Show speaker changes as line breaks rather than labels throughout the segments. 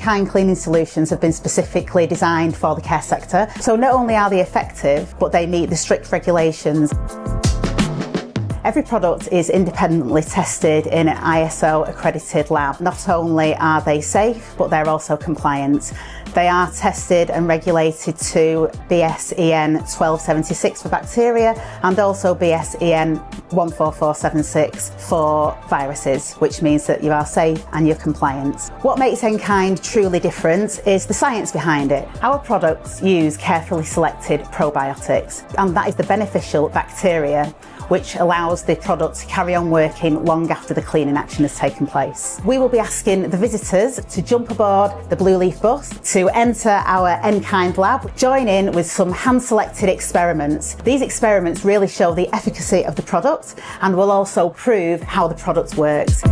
N-Kind cleaning solutions have been specifically designed for the care sector. So not only are they effective, but they meet the strict regulations. Every product is independently tested in an ISO accredited lab. Not only are they safe, but they're also compliant. They are tested and regulated to BSEN 1276 for bacteria and also BSEN 14476 for viruses, which means that you are safe and you're compliant. What makes N-Kind truly different is the science behind it. Our products use carefully selected probiotics, and that is the beneficial bacteria which allows the product to carry on working long after the cleaning action has taken place. We will be asking the visitors to jump aboard the Blueleaf Bus to enter our N-Kind lab, join in with some hand-selected experiments. These experiments really show the efficacy of the product and will also prove how the product works.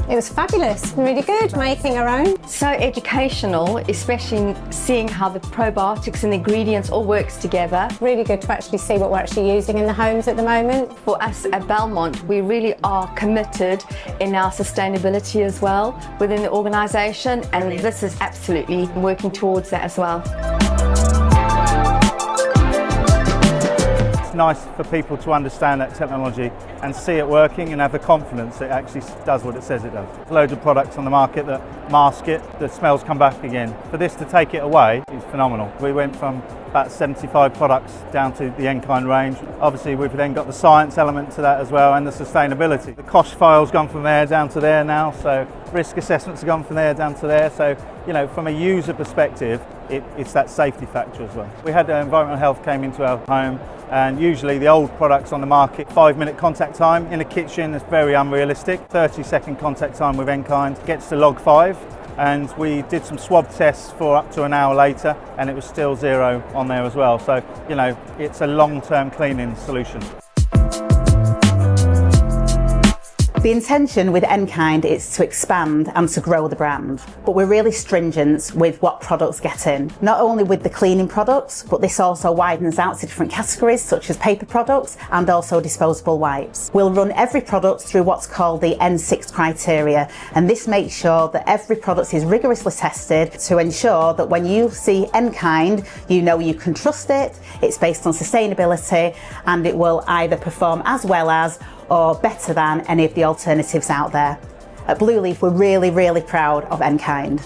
It was fabulous, really good, making our own.
So educational, especially seeing how the probiotics and the ingredients all works together.
Really good to actually see what we're actually using in the homes at the moment.
For us at Belmont, we really are committed in our sustainability as well within the organisation, and this is absolutely working towards that as well.
It's nice for people to understand that technology and see it working and have the confidence it actually does what it says it does. There's loads of products on the market that mask it, the smells come back again. For this to take it away is phenomenal. We went from about 75 products down to the N-Kind range. Obviously we've then got the science element to that as well, and the sustainability. The cost file's gone from there down to there now, so risk assessments have gone from there down to there. So, you know, from a user perspective, it's that safety factor as well. We had environmental health came into our home, and usually the old products on the market, 5-minute contact time in a kitchen is very unrealistic. 30-second contact time with N-Kind gets to log 5, and we did some swab tests for up to an hour later and it was still 0 on there as well. So, you know, it's a long-term cleaning solution.
The intention with N-Kind is to expand and to grow the brand, but we're really stringent with what products get in. Not only with the cleaning products, but this also widens out to different categories such as paper products and also disposable wipes. We'll run every product through what's called the N6 criteria, and this makes sure that every product is rigorously tested to ensure that when you see N-Kind, you know you can trust it, it's based on sustainability, and it will either perform as well as or better than any of the alternatives out there. At Blueleaf, we're really, really proud of N-Kind.